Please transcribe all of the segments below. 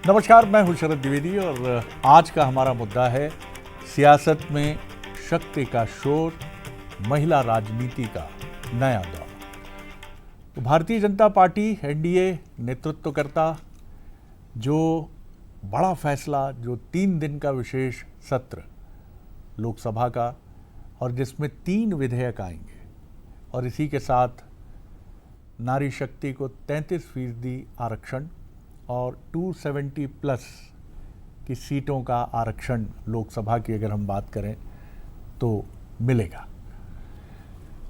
नमस्कार, मैं हूं शरद द्विवेदी और आज का हमारा मुद्दा है सियासत में शक्ति का शोर, महिला राजनीति का नया दौर। तो भारतीय जनता पार्टी एनडीए नेतृत्वकर्ता जो बड़ा फैसला, जो 3 दिन का विशेष सत्र लोकसभा का और जिसमें 3 विधेयक आएंगे और इसी के साथ नारी शक्ति को 33% आरक्षण और 270 प्लस की सीटों का आरक्षण लोकसभा की अगर हम बात करें तो मिलेगा।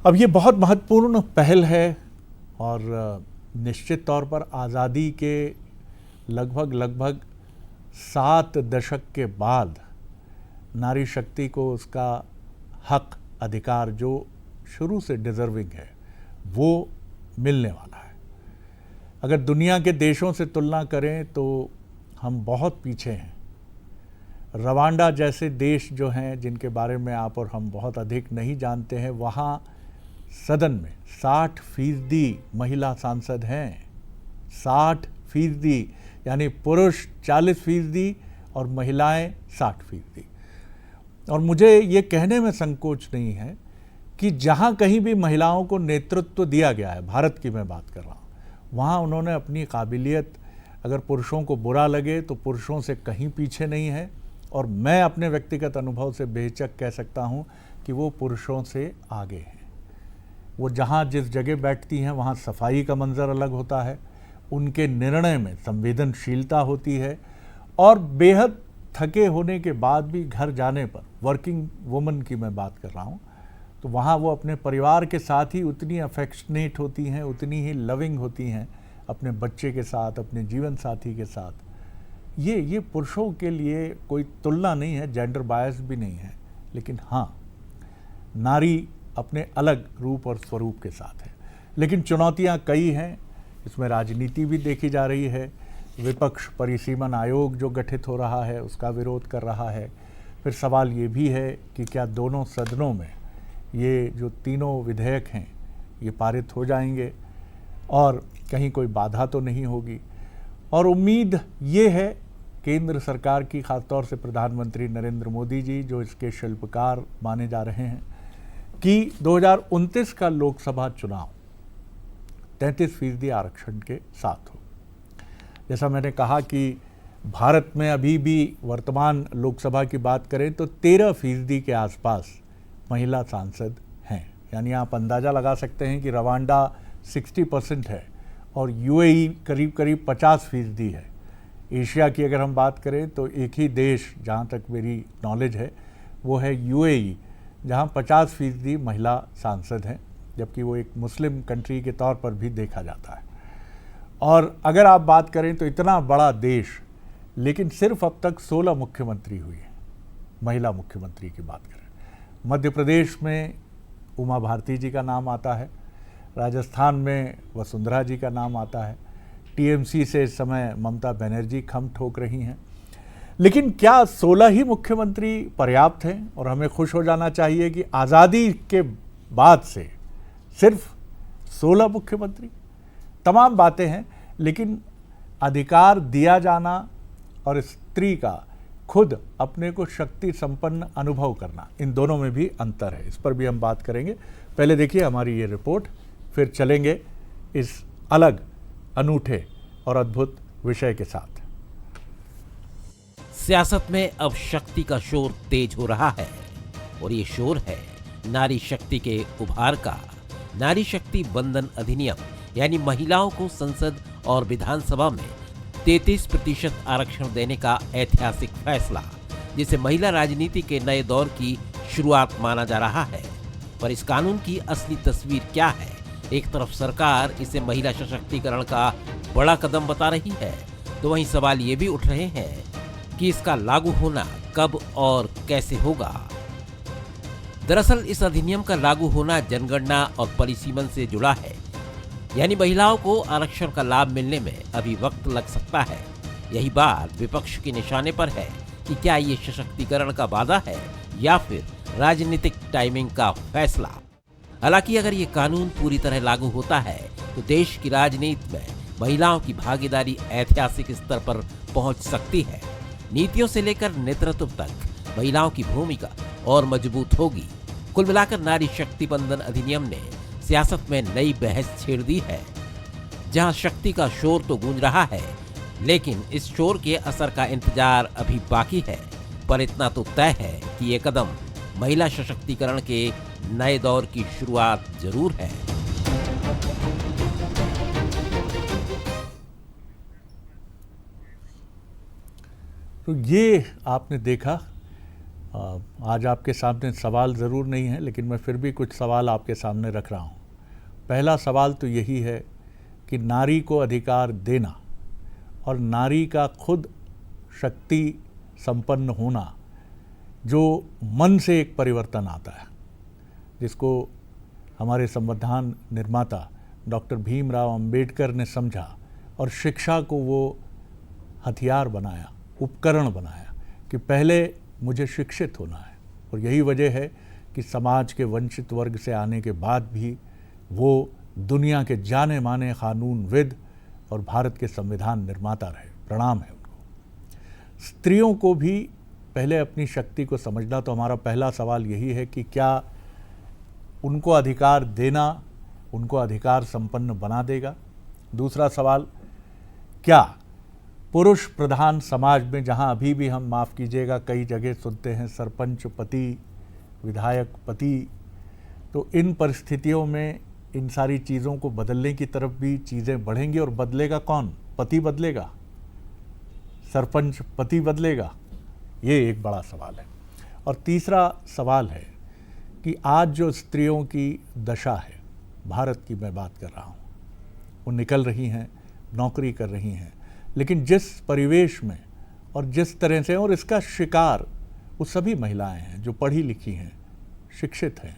अब ये बहुत महत्वपूर्ण पहल है और निश्चित तौर पर आज़ादी के लगभग 7 दशक के बाद नारी शक्ति को उसका हक, अधिकार जो शुरू से डिज़र्विंग है वो मिलने वाला है। अगर दुनिया के देशों से तुलना करें तो हम बहुत पीछे हैं। रवांडा जैसे देश जो हैं, जिनके बारे में आप और हम बहुत अधिक नहीं जानते हैं, वहाँ सदन में 60% महिला सांसद हैं। 60%, यानी पुरुष 40% और महिलाएं 60%। और मुझे ये कहने में संकोच नहीं है कि जहाँ कहीं भी महिलाओं को नेतृत्व दिया गया है, भारत की मैं बात कर रहा हूँ, वहाँ उन्होंने अपनी काबिलियत, अगर पुरुषों को बुरा लगे तो पुरुषों से कहीं पीछे नहीं है। और मैं अपने व्यक्तिगत अनुभव से बेहिचक कह सकता हूँ कि वो पुरुषों से आगे हैं। वो जहाँ जिस जगह बैठती हैं वहाँ सफाई का मंजर अलग होता है, उनके निर्णय में संवेदनशीलता होती है और बेहद थके होने के बाद भी घर जाने पर, वर्किंग वुमन की मैं बात कर रहा हूँ, तो वहाँ वो अपने परिवार के साथ ही उतनी अफेक्शनेट होती हैं, उतनी ही लविंग होती हैं अपने बच्चे के साथ, अपने जीवन साथी के साथ। ये पुरुषों के लिए कोई तुलना नहीं है, जेंडर बायस भी नहीं है, लेकिन हाँ, नारी अपने अलग रूप और स्वरूप के साथ है। लेकिन चुनौतियाँ कई हैं, इसमें राजनीति भी देखी जा रही है। विपक्ष परिसीमन आयोग जो गठित हो रहा है उसका विरोध कर रहा है। फिर सवाल ये भी है कि क्या दोनों सदनों में ये जो तीनों विधेयक हैं ये पारित हो जाएंगे और कहीं कोई बाधा तो नहीं होगी। और उम्मीद ये है केंद्र सरकार की, खासतौर से प्रधानमंत्री नरेंद्र मोदी जी जो इसके शिल्पकार माने जा रहे हैं, कि 2029 का लोकसभा चुनाव 33% आरक्षण के साथ हो। जैसा मैंने कहा कि भारत में अभी भी वर्तमान लोकसभा की बात करें तो 13% के आसपास महिला सांसद हैं। यानी आप अंदाज़ा लगा सकते हैं कि रवांडा 60% है और यूएई करीब 50% है। एशिया की अगर हम बात करें तो एक ही देश, जहाँ तक मेरी नॉलेज है, वो है यूएई, जहाँ 50% महिला सांसद हैं, जबकि वो एक मुस्लिम कंट्री के तौर पर भी देखा जाता है। और अगर आप बात करें तो इतना बड़ा देश, लेकिन सिर्फ अब तक 16 मुख्यमंत्री हुई हैं। महिला मुख्यमंत्री की बात करें, मध्य प्रदेश में उमा भारती जी का नाम आता है, राजस्थान में वसुंधरा जी का नाम आता है, टीएमसी से इस समय ममता बनर्जी खम ठोक रही हैं। लेकिन क्या 16 ही मुख्यमंत्री पर्याप्त हैं? और हमें खुश हो जाना चाहिए कि आज़ादी के बाद से सिर्फ 16 मुख्यमंत्री। तमाम बातें हैं, लेकिन अधिकार दिया जाना और स्त्री का खुद अपने को शक्ति संपन्न अनुभव करना, इन दोनों में भी अंतर है। इस पर भी हम बात करेंगे। पहले देखिए हमारी ये रिपोर्ट, फिर चलेंगे इस अलग, अनूठे और अद्भुत विषय के साथ। सियासत में अब शक्ति का शोर तेज हो रहा है और ये शोर है नारी शक्ति के उभार का। नारी शक्ति बंधन अधिनियम, यानी महिलाओं को संसद और विधानसभा में 33% आरक्षण देने का ऐतिहासिक फैसला, जिसे महिला राजनीति के नए दौर की शुरुआत माना जा रहा है। पर इस कानून की असली तस्वीर क्या है? एक तरफ सरकार इसे महिला सशक्तिकरण का बड़ा कदम बता रही है, तो वहीं सवाल ये भी उठ रहे हैं कि इसका लागू होना कब और कैसे होगा। दरअसल इस अधिनियम का लागू होना जनगणना और परिसीमन से जुड़ा है, यानी महिलाओं को आरक्षण का लाभ मिलने में अभी वक्त लग सकता है। यही बात विपक्ष के निशाने पर है कि क्या ये सशक्तिकरण का वादा है या फिर राजनीतिक टाइमिंग का फैसला। हालांकि अगर ये कानून पूरी तरह लागू होता है तो देश की राजनीति में महिलाओं की भागीदारी ऐतिहासिक स्तर पर पहुंच सकती है। नीतियों से लेकर नेतृत्व तक महिलाओं की भूमिका और मजबूत होगी। कुल मिलाकर नारी शक्ति बंधन अधिनियम ने सियासत में नई बहस छेड़ दी है। जहां शक्ति का शोर तो गूंज रहा है, लेकिन इस शोर के असर का इंतजार अभी बाकी है। पर इतना तो तय है कि ये कदम महिला सशक्तिकरण के नए दौर की शुरुआत जरूर है। तो ये आपने देखा, आज आपके सामने सवाल ज़रूर नहीं है, लेकिन मैं फिर भी कुछ सवाल आपके सामने रख रहा हूँ। पहला सवाल तो यही है कि नारी को अधिकार देना और नारी का खुद शक्ति संपन्न होना, जो मन से एक परिवर्तन आता है, जिसको हमारे संविधान निर्माता डॉक्टर भीमराव अंबेडकर ने समझा और शिक्षा को वो हथियार बनाया, उपकरण बनाया कि पहले मुझे शिक्षित होना है। और यही वजह है कि समाज के वंचित वर्ग से आने के बाद भी वो दुनिया के जाने माने कानूनविद और भारत के संविधान निर्माता रहे। प्रणाम है उनको। स्त्रियों को भी पहले अपनी शक्ति को समझना। तो हमारा पहला सवाल यही है कि क्या उनको अधिकार देना उनको अधिकार संपन्न बना देगा? दूसरा सवाल, क्या पुरुष प्रधान समाज में, जहां अभी भी हम, माफ़ कीजिएगा, कई जगह सुनते हैं सरपंच पति, विधायक पति, तो इन परिस्थितियों में इन सारी चीज़ों को बदलने की तरफ भी चीज़ें बढ़ेंगी। और बदलेगा कौन? पति बदलेगा? सरपंच पति बदलेगा? ये एक बड़ा सवाल है। और तीसरा सवाल है कि आज जो स्त्रियों की दशा है, भारत की मैं बात कर रहा हूँ, वो निकल रही हैं, नौकरी कर रही हैं, लेकिन जिस परिवेश में और जिस तरह से, और इसका शिकार वो सभी महिलाएं हैं जो पढ़ी लिखी हैं, शिक्षित हैं,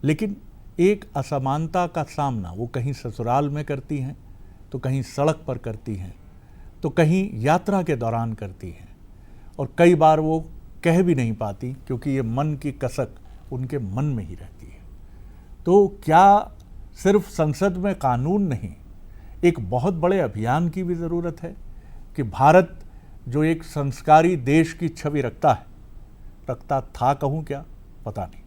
लेकिन एक असमानता का सामना वो कहीं ससुराल में करती हैं, तो कहीं सड़क पर करती हैं, तो कहीं यात्रा के दौरान करती हैं, और कई बार वो कह भी नहीं पाती क्योंकि ये मन की कसक उनके मन में ही रहती है। तो क्या सिर्फ संसद में कानून नहीं, एक बहुत बड़े अभियान की भी ज़रूरत है कि भारत जो एक संस्कारी देश की छवि रखता था, कहूँ क्या, पता नहीं,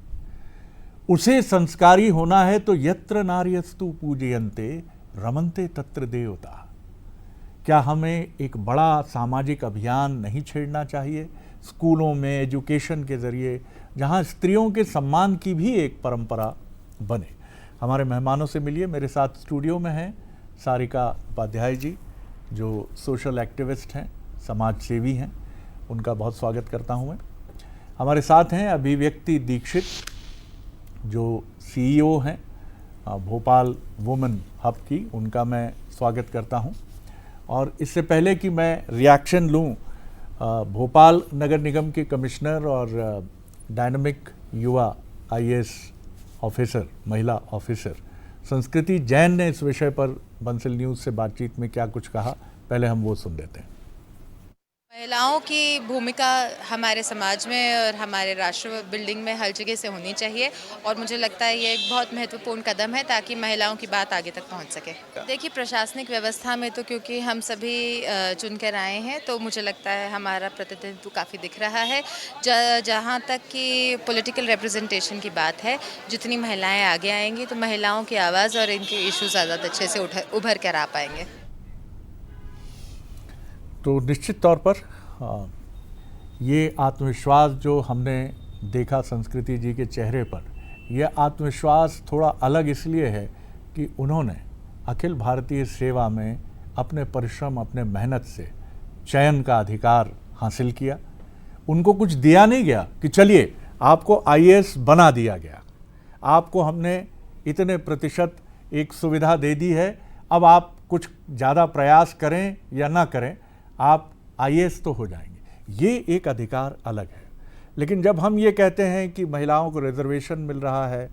उसे संस्कारी होना है तो यत्र नार्यस्तु पूजयन्ते रमन्ते तत्र देवता। क्या हमें एक बड़ा सामाजिक अभियान नहीं छेड़ना चाहिए स्कूलों में, एजुकेशन के ज़रिए, जहाँ स्त्रियों के सम्मान की भी एक परंपरा बने? हमारे मेहमानों से मिलिए। मेरे साथ स्टूडियो में हैं सारिका उपाध्याय जी, जो सोशल एक्टिविस्ट हैं, समाज सेवी हैं, उनका बहुत स्वागत करता हूं मैं। हमारे साथ हैं अभिव्यक्ति दीक्षित, जो CEO हैं भोपाल वुमेन हब की, उनका मैं स्वागत करता हूं। और इससे पहले कि मैं रिएक्शन लूं, भोपाल नगर निगम के कमिश्नर और डायनामिक युवा IAS ऑफिसर, महिला ऑफिसर संस्कृति जैन ने इस विषय पर बंसल न्यूज़ से बातचीत में क्या कुछ कहा, पहले हम वो सुन लेते हैं। महिलाओं की भूमिका हमारे समाज में और हमारे राष्ट्र बिल्डिंग में हर जगह से होनी चाहिए, और मुझे लगता है ये एक बहुत महत्वपूर्ण कदम है ताकि महिलाओं की बात आगे तक पहुंच सके। देखिए, प्रशासनिक व्यवस्था में तो क्योंकि हम सभी चुनकर आए हैं, तो मुझे लगता है हमारा प्रतिनिधित्व काफ़ी दिख रहा है। जहाँ तक कि पॉलिटिकल रिप्रेजेंटेशन की बात है, जितनी महिलाएँ आगे आएंगी तो महिलाओं की आवाज़ और इनके इशू ज़्यादा अच्छे से उभर कर आ पाएंगे। तो निश्चित तौर पर ये आत्मविश्वास जो हमने देखा संस्कृति जी के चेहरे पर, यह आत्मविश्वास थोड़ा अलग इसलिए है कि उन्होंने अखिल भारतीय सेवा में अपने परिश्रम, अपने मेहनत से चयन का अधिकार हासिल किया। उनको कुछ दिया नहीं गया कि चलिए आपको IAS बना दिया गया, आपको हमने इतने प्रतिशत एक सुविधा दे दी है, अब आप कुछ ज़्यादा प्रयास करें या ना करें, आप IAS तो हो जाएंगे। ये एक अधिकार अलग है। लेकिन जब हम ये कहते हैं कि महिलाओं को रिजर्वेशन मिल रहा है,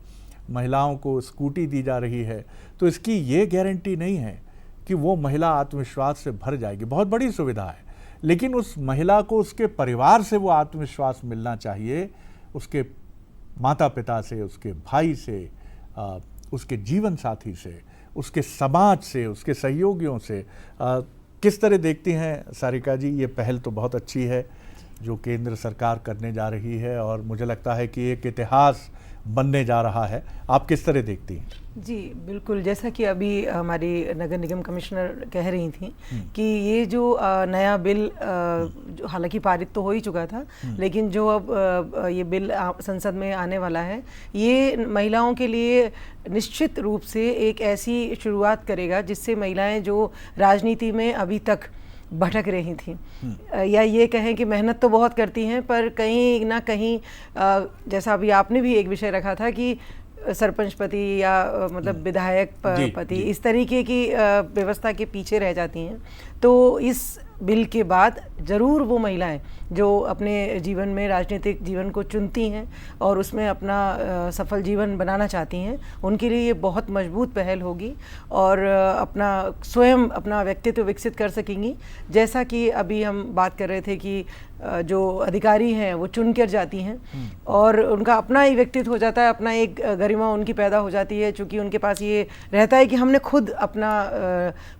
महिलाओं को स्कूटी दी जा रही है, तो इसकी ये गारंटी नहीं है कि वो महिला आत्मविश्वास से भर जाएगी। बहुत बड़ी सुविधा है, लेकिन उस महिला को उसके परिवार से वो आत्मविश्वास मिलना चाहिए, उसके माता पिता से, उसके भाई से, उसके जीवन साथी से, उसके समाज से, उसके सहयोगियों से। किस तरह देखती हैं सारिका जी, ये पहल तो बहुत अच्छी है जो केंद्र सरकार करने जा रही है और मुझे लगता है कि एक इतिहास बनने जा रहा है। आप किस तरह देखती हैं? जी बिल्कुल, जैसा कि अभी हमारी नगर निगम कमिश्नर कह रही थी कि ये जो नया बिल जो हालांकि पारित तो हो ही चुका था, लेकिन जो अब ये बिल संसद में आने वाला है, ये महिलाओं के लिए निश्चित रूप से एक ऐसी शुरुआत करेगा जिससे महिलाएं जो राजनीति में अभी तक भटक रही थी या ये कहें कि मेहनत तो बहुत करती हैं पर कहीं ना कहीं जैसा अभी आपने भी एक विषय रखा था कि सरपंच पति या मतलब विधायक पति इस तरीके की व्यवस्था के पीछे रह जाती हैं। तो इस बिल के बाद ज़रूर वो महिलाएं जो अपने जीवन में राजनीतिक जीवन को चुनती हैं और उसमें अपना सफल जीवन बनाना चाहती हैं, उनके लिए ये बहुत मजबूत पहल होगी और अपना स्वयं अपना व्यक्तित्व विकसित कर सकेंगी। जैसा कि अभी हम बात कर रहे थे कि जो अधिकारी हैं वो चुन कर जाती हैं और उनका अपना ही व्यक्तित्व हो जाता है, अपना एक गरिमा उनकी पैदा हो जाती है, चूँकि उनके पास ये रहता है कि हमने खुद अपना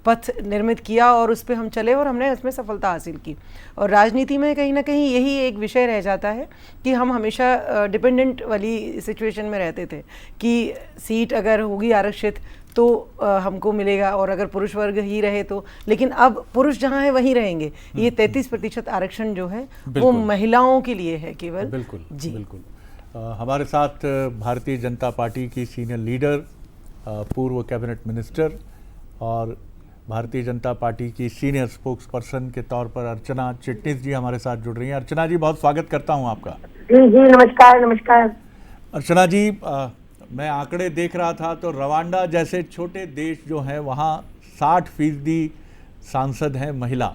पथ निर्मित किया और उस पर हम चले और हमने उसमें सफलता हासिल की। और राजनीति में कहीं ना कहीं यही एक विषय रह जाता है कि हम हमेशा डिपेंडेंट वाली सिचुएशन में रहते थे कि सीट अगर होगी आरक्षित तो हमको मिलेगा और अगर पुरुष वर्ग ही रहे तो, लेकिन अब पुरुष जहाँ है वहीं रहेंगे। ये 33% आरक्षण जो है वो महिलाओं के लिए है केवल। बिल्कुल जी बिल्कुल। हमारे साथ भारतीय जनता पार्टी की सीनियर लीडर, पूर्व कैबिनेट मिनिस्टर और भारतीय जनता पार्टी की सीनियर स्पोक्स पर्सन के तौर पर अर्चना चिटनिस जी हमारे साथ जुड़ रही हैं। अर्चना जी, बहुत स्वागत करता हूं आपका। जी नमस्कार। नमस्कार अर्चना जी, मैं आंकड़े देख रहा था तो रवांडा जैसे छोटे देश जो हैं वहाँ 60% सांसद हैं महिला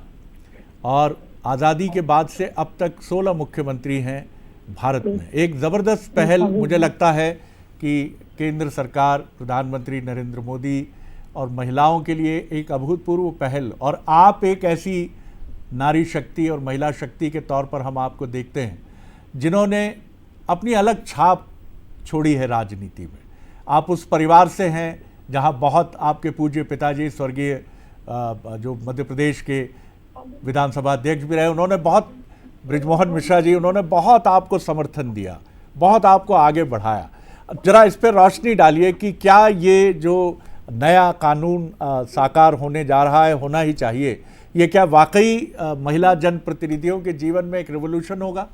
और आज़ादी के बाद से अब तक 16 मुख्यमंत्री हैं भारत में। एक ज़बरदस्त पहल मुझे लगता है कि केंद्र सरकार, प्रधानमंत्री नरेंद्र मोदी और महिलाओं के लिए एक अभूतपूर्व पहल, और आप एक ऐसी नारी शक्ति और महिला शक्ति के तौर पर हम आपको देखते हैं जिन्होंने अपनी अलग छाप छोड़ी है राजनीति में। आप उस परिवार से हैं जहां बहुत आपके पूज्य पिताजी स्वर्गीय जो मध्य प्रदेश के विधानसभा अध्यक्ष भी रहे, उन्होंने बहुत, बृजमोहन मिश्रा जी, उन्होंने बहुत आपको समर्थन दिया, बहुत आपको आगे बढ़ाया। जरा इस पर रोशनी डालिए कि क्या ये जो नया कानून साकार होने जा रहा है, होना ही चाहिए, ये क्या वाकई महिला जनप्रतिनिधियों के जीवन में एक रिवोल्यूशन होगा?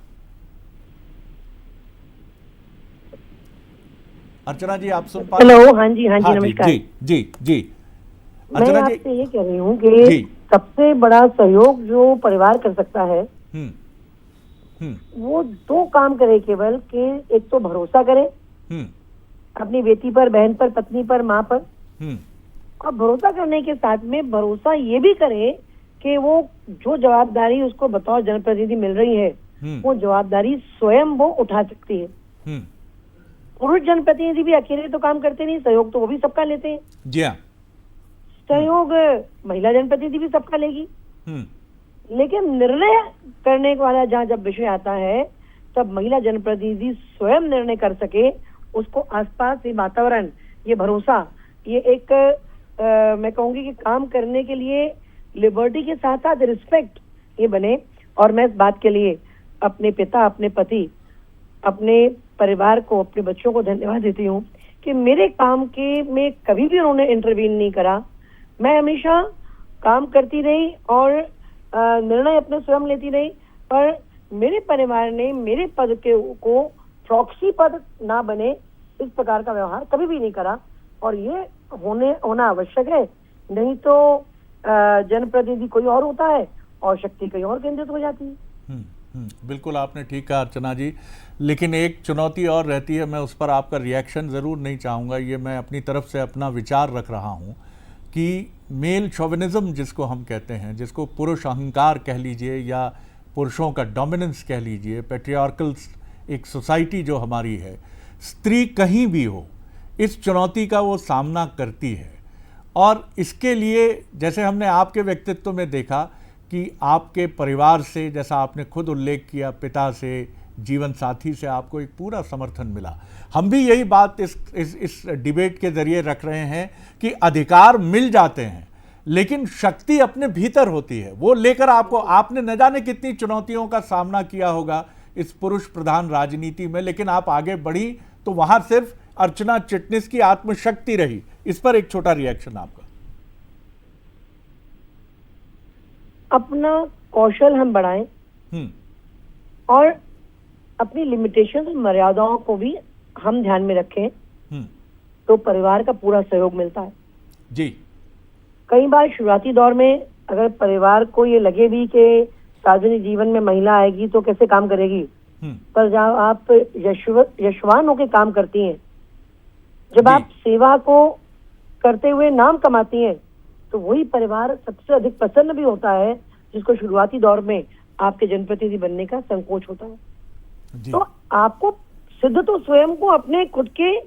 अर्चना जी, आप सुन पा रहे हैं? हेलो, हाँ जी नमस्कार। जी जी जी मैं आपसे ये कह रही हूँ कि सबसे बड़ा सहयोग जो परिवार कर सकता है वो 2 काम करे केवल, कि एक तो भरोसा करे अपनी बेटी पर, बहन पर, पत्नी पर, माँ पर, और भरोसा करने के साथ में भरोसा ये भी करे कि वो जो जवाबदारी उसको बतौर जनप्रतिनिधि मिल रही है वो जवाबदारी स्वयं वो उठा सकती है। पुरुष जनप्रतिनिधि भी अकेले तो काम करते नहीं, सहयोग तो वो भी सबका लेते हैं। जी हाँ, सहयोग महिला जनप्रतिनिधि भी सबका लेगी, लेकिन निर्णय करने वाला जहाँ जब विषय आता है तब महिला जनप्रतिनिधि स्वयं निर्णय कर सके, उसको आसपास ये वातावरण, ये भरोसा, ये एक मैं कहूंगी कि काम करने के लिए लिबर्टी के साथ साथ रिस्पेक्ट ये बने। और मैं इस बात के लिए अपने पिता, अपने पति, अपने परिवार को, अपने बच्चों को धन्यवाद देती हूँ कि मेरे काम के में कभी भी उन्होंने इंटरवीन नहीं करा। मैं हमेशा काम करती रही और निर्णय अपने स्वयं लेती रही, पर मेरे परिवार ने मेरे पद को प्रॉक्सी पद ना बने इस प्रकार का व्यवहार कभी भी नहीं करा, और ये होना आवश्यक है। नहीं तो जनप्रतिनिधि कोई और होता है और शक्ति कहीं और केंद्रित हो जाती है। बिल्कुल आपने ठीक कहा अर्चना जी, लेकिन एक चुनौती और रहती है, मैं उस पर आपका रिएक्शन ज़रूर नहीं चाहूँगा, ये मैं अपनी तरफ से अपना विचार रख रहा हूँ कि मेल शोविनिज्म जिसको हम कहते हैं, जिसको पुरुष अहंकार कह लीजिए या पुरुषों का डोमिनेंस कह लीजिए, पैट्रियार्कल एक सोसाइटी जो हमारी है, स्त्री कहीं भी हो इस चुनौती का वो सामना करती है। और इसके लिए जैसे हमने आपके व्यक्तित्व में देखा कि आपके परिवार से, जैसा आपने खुद उल्लेख किया, पिता से, जीवन साथी से आपको एक पूरा समर्थन मिला। हम भी यही बात इस डिबेट के जरिए रख रहे हैं कि अधिकार मिल जाते हैं लेकिन शक्ति अपने भीतर होती है, वो लेकर आपने न जाने कितनी चुनौतियों का सामना किया होगा इस पुरुष प्रधान राजनीति में, लेकिन आप आगे बढ़ी तो वहां सिर्फ अर्चना चिटनिस की आत्मशक्ति रही। इस पर एक छोटा रिएक्शन आपका। अपना कौशल हम बढ़ाएं और अपनी लिमिटेशन और मर्यादाओं को भी हम ध्यान में रखें तो परिवार का पूरा सहयोग मिलता है जी। कई बार शुरुआती दौर में अगर परिवार को ये लगे भी कि सार्वजनिक जीवन में महिला आएगी तो कैसे काम करेगी, पर जब आप यशवान होकर काम करती हैं, जब आप सेवा को करते हुए नाम कमाती हैं, तो वही परिवार सबसे अधिक प्रसन्न भी होता है जिसको शुरुआती दौर में आपके जनप्रतिनिधि बनने का संकोच होता है। तो आपको सिद्ध तो स्वयं को अपने खुद के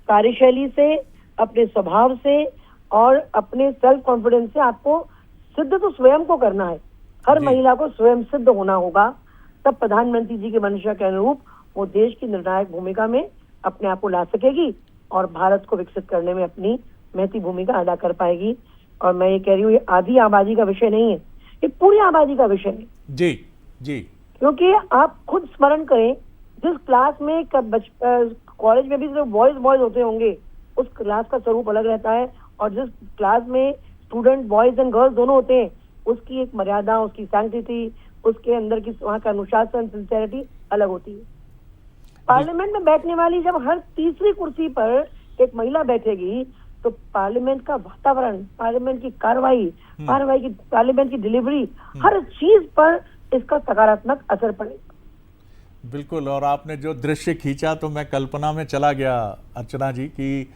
कार्यशैली से, अपने स्वभाव से और अपने सेल्फ कॉन्फिडेंस से आपको सिद्ध तो स्वयं को करना है। हर महिला को स्वयं सिद्ध होना होगा, तब प्रधानमंत्री जी के मंशा के अनुरूप वो देश की निर्णायक भूमिका में अपने आप को ला सकेगी और भारत को विकसित करने में अपनी महती भूमिका अदा कर पाएगी। और मैं ये कह रही हूँ, ये आधी आबादी का विषय नहीं है, ये पूरी आबादी का विषय है जी जी। क्योंकि आप खुद स्मरण करें, जिस क्लास में कॉलेज में भी सिर्फ बॉयज होते होंगे, उस क्लास का स्वरूप अलग रहता है, और जिस क्लास में स्टूडेंट बॉयज एंड गर्ल्स दोनों होते हैं, उसकी एक मर्यादा, उसकी सैंक्टिटी, उसके अंदर की वहाँ का अनुशासन, सिंसियरिटी अलग होती है। पार्लियामेंट में बैठने वाली जब हर तीसरी कुर्सी पर एक महिला बैठेगी तो पार्लियामेंट का वातावरण, पार्लियामेंट की पार्लियामेंट की डिलीवरी, हर चीज पर इसका सकारात्मक असर पड़ेगा। बिल्कुल। और आपने जो दृश्य खींचा तो मैं कल्पना में चला गया अर्चना जी कि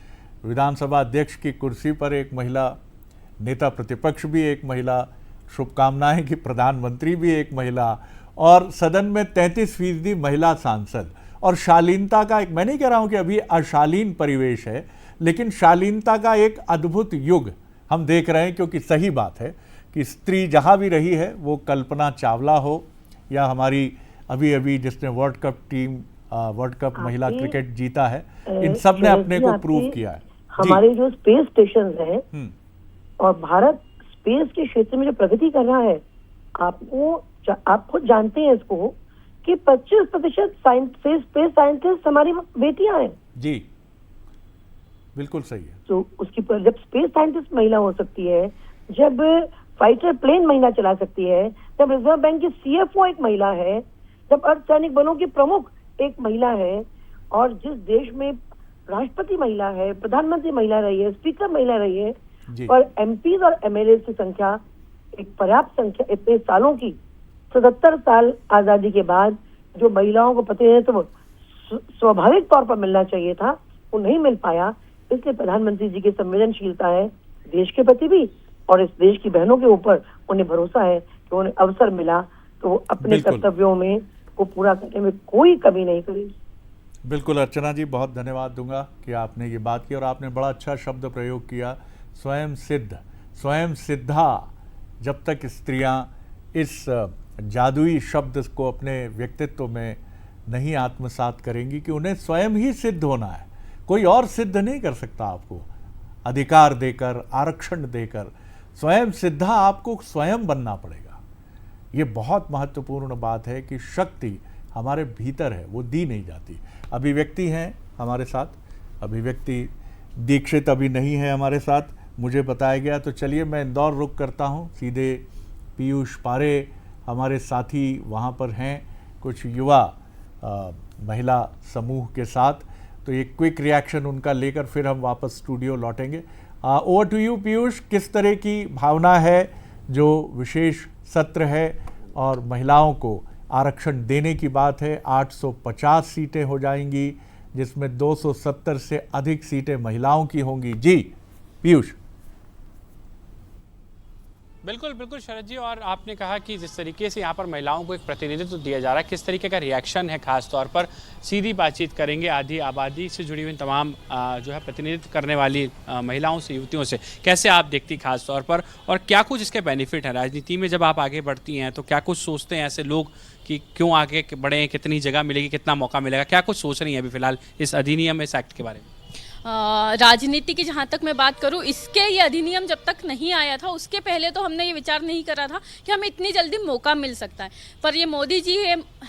विधानसभा अध्यक्ष की कुर्सी पर एक महिला, नेता प्रतिपक्ष भी एक महिला, शुभकामनाएं कि प्रधानमंत्री भी एक महिला, और सदन में 33% महिला सांसद। और शालीनता का एक, मैं नहीं कह रहा हूं कि अभी अशालीन परिवेश है, लेकिन शालीनता का एक अद्भुत युग हम देख रहे हैं, क्योंकि सही बात है कि स्त्री जहां भी रही है, वो कल्पना चावला हो या हमारी अभी जिसने वर्ल्ड कप महिला क्रिकेट जीता है, इन सब ने अपने को प्रूव किया है। हमारे जो स्पेस स्टेशन हैं और भारत स्पेस के क्षेत्र में जो प्रगति कर रहा है, आप खुद जानते हैं इसको कि 25% स्पेस साइंटिस्ट हमारी बेटियां हैं जी। बिल्कुल सही है। तो उसकी जब स्पेस साइंटिस्ट महिला हो सकती है, जब फाइटर प्लेन महिला चला सकती है, जब रिजर्व बैंक की CFO एक महिला है, जब अर्धसैनिक बलों की प्रमुख एक महिला है, और जिस देश में राष्ट्रपति महिला है, प्रधानमंत्री महिला रही है, स्पीकर महिला रही है, और MPs और MLAs की संख्या एक पर्याप्त संख्या इतने सालों की, 77 साल आजादी के बाद जो महिलाओं को प्रतिनिधित्व स्वाभाविक तौर पर मिलना चाहिए था, वो नहीं मिल पाया। इसलिए प्रधानमंत्री जी की संवेदनशीलता है देश के प्रति भी, और इस देश की बहनों के ऊपर उन्हें भरोसा है कि उन्हें अवसर मिला तो वो अपने कर्तव्यों में को पूरा करने में कोई कमी नहीं करेगी। बिल्कुल अर्चना जी, बहुत धन्यवाद दूंगा कि आपने ये बात की, और आपने बड़ा अच्छा शब्द प्रयोग किया, स्वयं सिद्ध, स्वयं सिद्धा। जब तक स्त्रियां इस जादुई शब्द को अपने व्यक्तित्व में नहीं आत्मसात करेंगी कि उन्हें स्वयं ही सिद्ध होना है, कोई और सिद्ध नहीं कर सकता आपको, अधिकार देकर, आरक्षण देकर, स्वयं सिद्धा आपको स्वयं बनना पड़ेगा। ये बहुत महत्वपूर्ण बात है कि शक्ति हमारे भीतर है, वो दी नहीं जाती। अभिव्यक्ति हैं हमारे साथ, अभिव्यक्ति दीक्षित अभी नहीं है हमारे साथ, मुझे बताया गया, तो चलिए मैं इंदौर रुक करता हूँ, सीधे पीयूष पारे हमारे साथी वहाँ पर हैं, कुछ युवा महिला समूह के साथ, तो एक क्विक रिएक्शन उनका लेकर फिर हम वापस स्टूडियो लौटेंगे। ओवर टू यू पीयूष, किस तरह की भावना है जो विशेष सत्र है और महिलाओं को आरक्षण देने की बात है, 850 सीटें हो जाएंगी जिसमें 270 से अधिक सीटें महिलाओं की होंगी। जी पीयूष। बिल्कुल बिल्कुल शरद जी, और आपने कहा कि जिस तरीके से यहाँ पर महिलाओं को एक प्रतिनिधित्व दिया जा रहा है, किस तरीके का रिएक्शन है, खास तौर पर सीधी बातचीत करेंगे आधी आबादी से जुड़ी हुई तमाम जो है प्रतिनिधित्व करने वाली महिलाओं से, युवतियों से, कैसे आप देखती खास तौर पर, और क्या कुछ इसके बेनिफिट हैं राजनीति में जब आप आगे बढ़ती हैं, तो क्या कुछ सोचते हैं ऐसे लोग कि क्यों आगे बढ़े, कितनी जगह मिलेगी, कितना मौका मिलेगा, क्या कुछ सोच रही हैं अभी फिलहाल इस अधिनियम, इस एक्ट के बारे में? राजनीति की जहाँ तक मैं बात करूँ, इसके ये अधिनियम जब तक नहीं आया था उसके पहले तो हमने ये विचार नहीं करा था कि हमें इतनी जल्दी मौका मिल सकता है, पर ये मोदी जी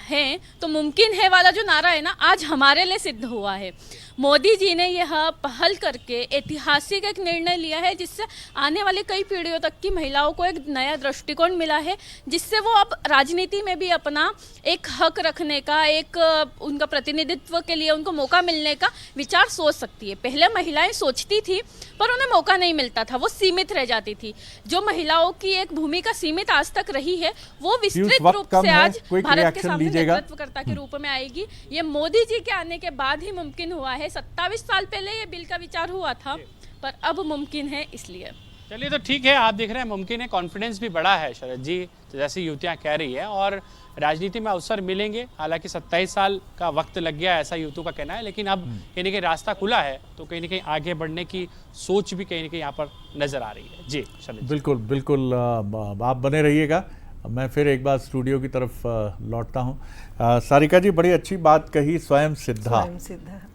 हैं तो मुमकिन है वाला जो नारा है ना, आज हमारे लिए सिद्ध हुआ है। मोदी जी ने यह पहल करके ऐतिहासिक एक निर्णय लिया है जिससे आने वाली कई पीढ़ियों तक की महिलाओं को एक नया दृष्टिकोण मिला है, जिससे वो अब राजनीति में भी अपना एक हक रखने का, एक उनका प्रतिनिधित्व के लिए उनको मौका मिलने का विचार सोच सकती है। पहले महिलाएं सोचती थी पर उन्हें मौका नहीं मिलता था, वो सीमित रह जाती थी। जो महिलाओं की एक भूमिका सीमित आज तक रही है वो विस्तृत रूप से आज भारत के सामने नेतृत्वकर्ता के रूप में आएगी। ये मोदी जी के आने के बाद ही मुमकिन हुआ है। 27 साल पहले ये बिल का विचार हुआ था पर अब मुमकिन है, इसलिए। चलिए तो ठीक है, आप देख रहे हैं मुमकिन है, कॉन्फिडेंस भी बड़ा है शरद जी, जैसे युवतियां कह रही है, और राजनीति में अवसर मिलेंगे। हालांकि 27 साल का वक्त लग गया ऐसा युवतियों का कहना है, लेकिन अब कहीं ना कहीं रास्ता खुला है, तो कहीं ना कहीं आगे बढ़ने की सोच भी कहीं ना कहीं यहाँ पर नजर आ रही है। जी शरद, बिल्कुल बिल्कुल आप बने रहिएगा। मैं फिर एक बार स्टूडियो की तरफ लौटता हूँ। सारिका जी, बड़ी अच्छी बात कही, स्वयं सिद्धा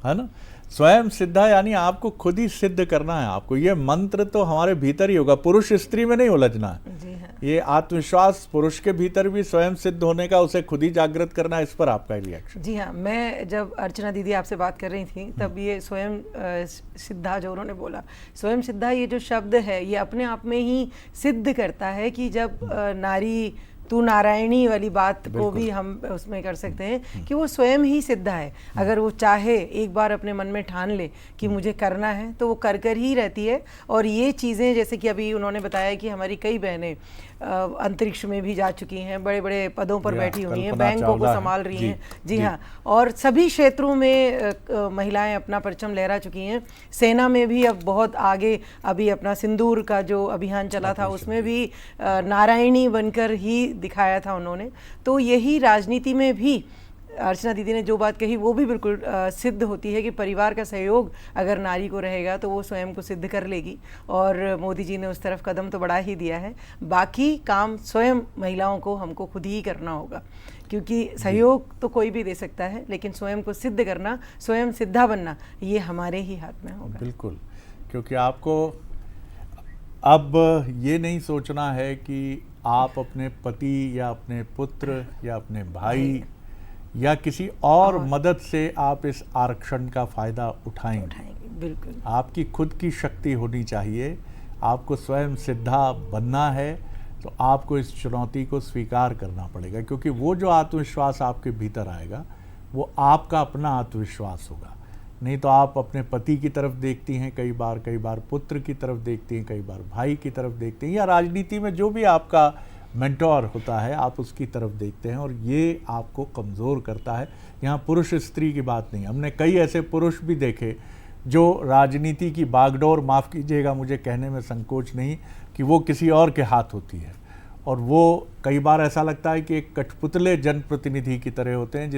है ना, स्वयं सिद्धा यानी आपको खुद ही सिद्ध करना है। आपको ये मंत्र तो हमारे भीतर ही होगा, पुरुष स्त्री में नहीं उलझना है। जी हाँ। ये आत्मविश्वास पुरुष के भीतर भी स्वयं सिद्ध होने का, उसे खुद ही जागृत करना है। इस पर आपका रिएक्शन? जी हाँ, मैं जब अर्चना दीदी आपसे बात कर रही थी तब ये स्वयं सिद्धा जो उन्होंने बोला, स्वयं सिद्धा ये जो शब्द है ये अपने आप में ही सिद्ध करता है कि जब नारी तू नारायणी वाली बात को भी हम उसमें कर सकते हैं कि वो स्वयं ही सिद्धा है। अगर वो चाहे, एक बार अपने मन में ठान ले कि मुझे करना है, तो वो कर ही रहती है। और ये चीज़ें जैसे कि अभी उन्होंने बताया कि हमारी कई बहनें अंतरिक्ष में भी जा चुकी हैं, बड़े बड़े पदों पर बैठी हुई हैं, बैंकों को संभाल रही हैं। जी हाँ, और सभी क्षेत्रों में महिलाएं अपना परचम लहरा चुकी हैं। सेना में भी अब बहुत आगे, अभी अपना सिंदूर का जो अभियान चला था उसमें भी नारायणी बनकर ही दिखाया था उन्होंने। तो यही राजनीति में भी अर्चना दीदी ने जो बात कही वो भी बिल्कुल सिद्ध होती है कि परिवार का सहयोग अगर नारी को रहेगा तो वो स्वयं को सिद्ध कर लेगी। और मोदी जी ने उस तरफ कदम तो बढ़ा ही दिया है। बाकी काम स्वयं महिलाओं को, हमको खुद ही करना होगा, क्योंकि सहयोग तो कोई भी दे सकता है, लेकिन स्वयं को सिद्ध करना, स्वयं सिद्धा बनना, ये हमारे ही हाथ में होगा। बिल्कुल, क्योंकि आपको अब ये नहीं सोचना है कि आप अपने पति या अपने पुत्र या अपने भाई या किसी और मदद से आप इस आरक्षण का फ़ायदा उठाएंगे। बिल्कुल, आपकी खुद की शक्ति होनी चाहिए। आपको स्वयं सिद्धा बनना है, तो आपको इस चुनौती को स्वीकार करना पड़ेगा, क्योंकि वो जो आत्मविश्वास आपके भीतर आएगा वो आपका अपना आत्मविश्वास होगा। नहीं तो आप अपने पति की तरफ देखती हैं, कई बार पुत्र की तरफ देखती हैं, कई बार भाई की तरफ देखती हैं, या राजनीति में जो भी आपका मेंटोर होता है आप उसकी तरफ देखते हैं, और ये आपको कमज़ोर करता है। यहाँ पुरुष स्त्री की बात नहीं, हमने कई ऐसे पुरुष भी देखे जो राजनीति की बागडोर, माफ़ कीजिएगा मुझे कहने में संकोच नहीं, कि वो किसी और के हाथ होती है, और वो कई बार ऐसा लगता है कि एक कठपुतले जनप्रतिनिधि की तरह होते हैं,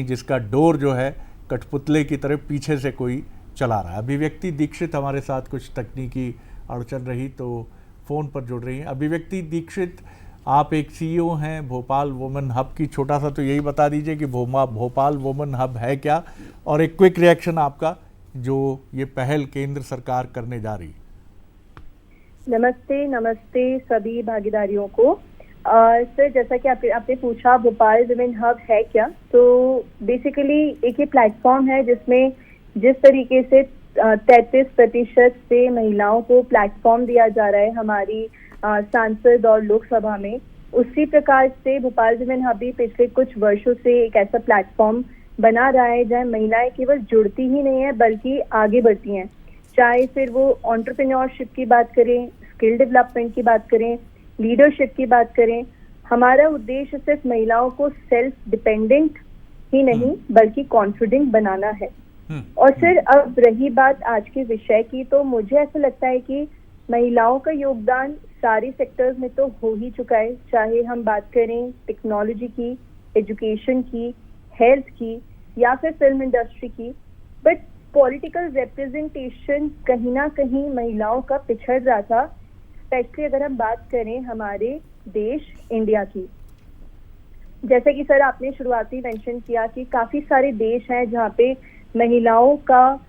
जिसका डोर जो है कठपुतले की तरह पीछे से कोई चला रहा है। अभिव्यक्ति दीक्षित हमारे साथ कुछ तकनीकी अड़चन रही तो फ़ोन पर जुड़ रही हैं। अभिव्यक्ति दीक्षित, आप एक सीईओ हैं भोपाल वुमेन हब की, छोटा सा तो यही बता दीजिए कि भोपाल वुमेन हब है क्या, और एक क्विक रिएक्शन आपका जो ये पहल केंद्र सरकार करने जा रही है। नमस्ते सभी भागीदारियों को। सर, जैसा कि आपने पूछा भोपाल वुमेन हब है क्या, तो बेसिकली एक ये प्लेटफॉर्म है जिसमें जिस तरीके से 33% से महिलाओं को प्लेटफॉर्म दिया जा रहा है हमारी सांसद और लोकसभा में, उसी प्रकार से भोपाल वुमेन हब भी पिछले कुछ वर्षों से एक ऐसा प्लेटफॉर्म बना रहा है जहाँ महिलाएं केवल जुड़ती ही नहीं है बल्कि आगे बढ़ती हैं। चाहे फिर वो एंटरप्रेन्योरशिप की बात करें, स्किल डेवलपमेंट की बात करें, लीडरशिप की बात करें, हमारा उद्देश्य सिर्फ महिलाओं को सेल्फ डिपेंडेंट ही नहीं बल्कि कॉन्फिडेंट बनाना है। और फिर अब रही बात आज के विषय की, तो मुझे ऐसा लगता है कि महिलाओं का योगदान सारे सेक्टर्स में तो हो ही चुका है, चाहे हम बात करें टेक्नोलॉजी की, एजुकेशन की, हेल्थ की या फिर फिल्म इंडस्ट्री की। बट पॉलिटिकल रिप्रेजेंटेशन कहीं ना कहीं महिलाओं का पिछड़ रहा था, स्पेशली अगर हम बात करें हमारे देश इंडिया की। जैसे कि सर आपने शुरुआती मेंशन किया कि काफी सारे देश हैं जहाँ पे महिलाओं का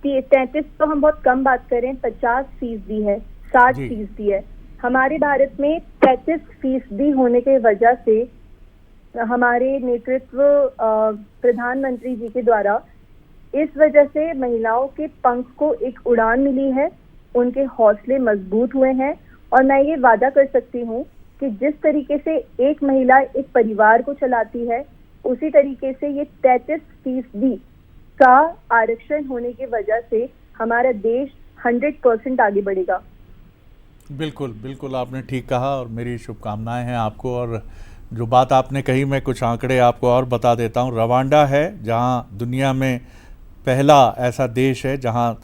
33, तो हम बहुत कम बात करें, 50% है, 60% है। हमारे भारत में 33% होने के वजह से हमारे नेतृत्व प्रधानमंत्री जी के द्वारा इस वजह से महिलाओं के पंख को एक उड़ान मिली है, उनके हौसले मजबूत हुए हैं। और मैं ये वादा कर सकती हूँ कि जिस तरीके से एक महिला एक परिवार को चलाती है, उसी तरीके से ये 33% का आरक्षण होने की वजह से हमारा देश 100% आगे बढ़ेगा। बिल्कुल बिल्कुल, आपने ठीक कहा और मेरी शुभकामनाएं हैं आपको। और जो बात आपने कही, मैं कुछ आंकड़े आपको और बता देता हूं। रवांडा है जहां दुनिया में पहला ऐसा देश है जहां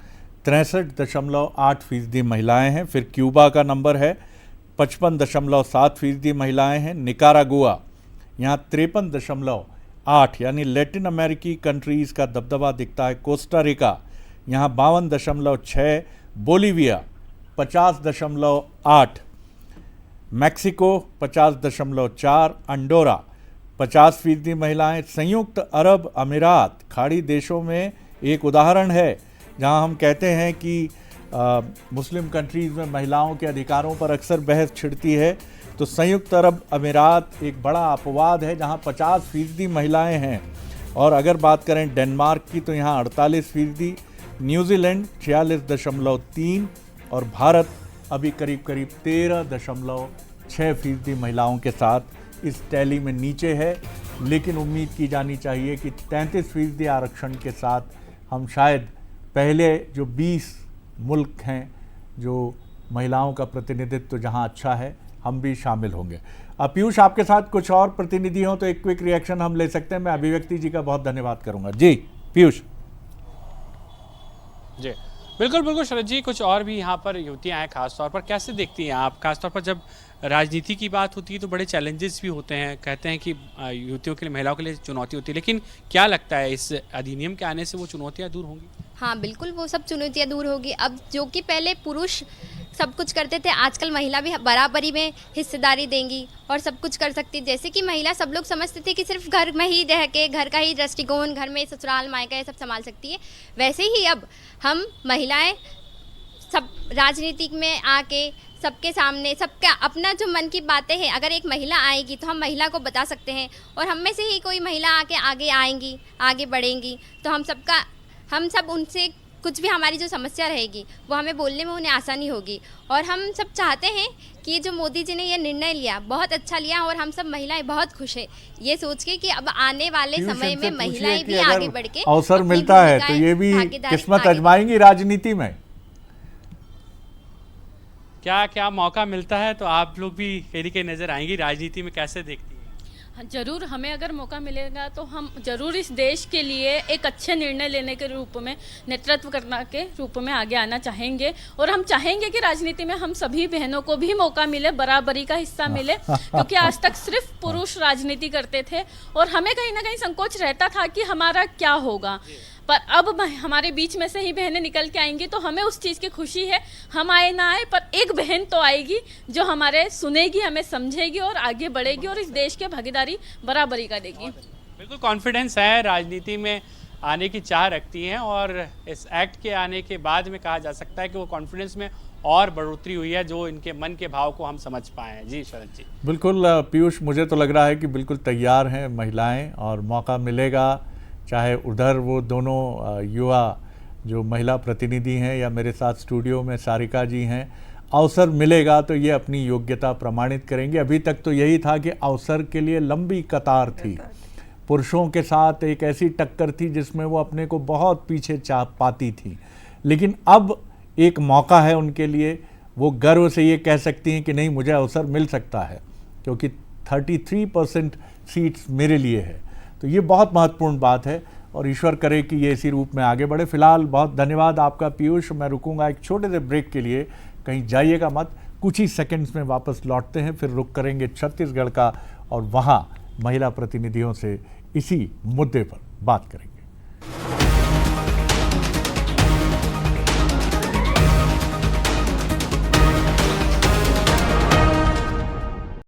63.8% महिलाएं हैं। फिर क्यूबा का नंबर है 55.7% महिलाएं हैं। निकारागुआ यहाँ 53.8, यानी लैटिन अमेरिकी कंट्रीज़ का दबदबा दिखता है। कोस्टा रिका यहाँ 52.6, बोलीविया 50.8, मैक्सिको 50.4, अंडोरा 50% महिलाएं। संयुक्त अरब अमीरात खाड़ी देशों में एक उदाहरण है जहां हम कहते हैं कि मुस्लिम कंट्रीज़ में महिलाओं के अधिकारों पर अक्सर बहस छिड़ती है, तो संयुक्त अरब अमीरात एक बड़ा अपवाद है जहां 50% महिलाएं हैं। और अगर बात करें डेनमार्क की तो यहाँ 48%, न्यूजीलैंड 46.3 और भारत अभी करीब 13.6% महिलाओं के साथ इस टैली में नीचे है। लेकिन उम्मीद की जानी चाहिए कि 33% आरक्षण के साथ हम शायद पहले जो 20 मुल्क हैं जो महिलाओं का प्रतिनिधित्व जहां अच्छा है, हम भी शामिल होंगे। पीयूष, आपके साथ कुछ और प्रतिनिधि हों तो एक क्विक रिएक्शन हम ले सकते हैं। मैं अभिव्यक्ति जी का बहुत धन्यवाद करूंगा। जी पीयूष। जी बिल्कुल बिल्कुल शरद जी, कुछ और भी यहाँ पर युवतियाँ हैं, खासतौर पर कैसे देखती हैं आप? खासतौर पर जब राजनीति की बात होती है तो बड़े चैलेंजेस भी होते हैं, कहते हैं कि युवतियों के लिए, महिलाओं के लिए चुनौती होती है, लेकिन क्या लगता है इस अधिनियम के आने से वो चुनौतियाँ दूर होंगी? हाँ बिल्कुल, वो सब चुनौतियाँ दूर होगी। अब जो कि पहले पुरुष सब कुछ करते थे, आजकल महिला भी बराबरी में हिस्सेदारी देंगी और सब कुछ कर सकती है। जैसे कि महिला सब लोग समझते थे कि सिर्फ घर में ही रह के, घर का ही दृष्टिकोण, घर में ससुराल मायका ये सब संभाल सकती है, वैसे ही अब हम महिलाएं सब राजनीति में आके सबके सामने, सबका अपना जो मन की बातें हैं, अगर एक महिला आएगी तो हम महिला को बता सकते हैं, और हम में से ही कोई महिला आके आगे आएंगी, आगे बढ़ेंगी, तो हम सब उनसे कुछ भी हमारी जो समस्या रहेगी वो हमें बोलने में उन्हें आसानी होगी। और हम सब चाहते हैं कि जो मोदी जी ने ये निर्णय लिया, बहुत अच्छा लिया, और हम सब महिलाएं बहुत खुश है ये सोच के कि अब आने वाले समय में महिलाएं भी आगे बढ़ के अवसर मिलता है तो ये भी किस्मत आजमाएंगी राजनीति में। क्या क्या मौका मिलता है तो आप लोग भी कहीं कहीं नजर आएंगी राजनीति में, कैसे देखती हैं? जरूर, हमें अगर मौका मिलेगा तो हम जरूर इस देश के लिए एक अच्छे निर्णय लेने के रूप में, नेतृत्व करना के रूप में आगे आना चाहेंगे। और हम चाहेंगे कि राजनीति में हम सभी बहनों को भी मौका मिले, बराबरी का हिस्सा मिले, क्योंकि आज तक सिर्फ पुरुष राजनीति करते थे और हमें कहीं ना कहीं संकोच रहता था कि हमारा क्या होगा। पर अब हमारे बीच में से ही बहनें निकल के आएंगी तो हमें उस चीज़ की खुशी है। हम आए ना आए, पर एक बहन तो आएगी जो हमारे सुनेगी, हमें समझेगी और आगे बढ़ेगी और इस देश के भागीदारी बराबरी का देगी। बिल्कुल कॉन्फिडेंस है, राजनीति में आने की चाह रखती हैं, और इस एक्ट के आने के बाद में कहा जा सकता है कि वो कॉन्फिडेंस में और बढ़ोतरी हुई है, जो इनके मन के भाव को हम समझ पाए हैं। जी शरद जी। बिल्कुल पीयूष, मुझे तो लग रहा है कि बिल्कुल तैयार हैं महिलाएं और मौका मिलेगा, चाहे उधर वो दोनों युवा जो महिला प्रतिनिधि हैं या मेरे साथ स्टूडियो में सारिका जी हैं, अवसर मिलेगा तो ये अपनी योग्यता प्रमाणित करेंगे। अभी तक तो यही था कि अवसर के लिए लंबी कतार थी, पुरुषों के साथ एक ऐसी टक्कर थी जिसमें वो अपने को बहुत पीछे चाह पाती थी, लेकिन अब एक मौका है उनके लिए, वो गर्व से ये कह सकती हैं कि नहीं, मुझे अवसर मिल सकता है क्योंकि 33% सीट्स मेरे लिए है। तो ये बहुत महत्वपूर्ण बात है और ईश्वर करे कि ये इसी रूप में आगे बढ़े। फिलहाल बहुत धन्यवाद आपका पीयूष। मैं रुकूंगा एक छोटे से ब्रेक के लिए, कहीं जाइएगा मत, कुछ ही सेकंड्स में वापस लौटते हैं, फिर रुक करेंगे छत्तीसगढ़ का और वहाँ महिला प्रतिनिधियों से इसी मुद्दे पर बात करेंगे।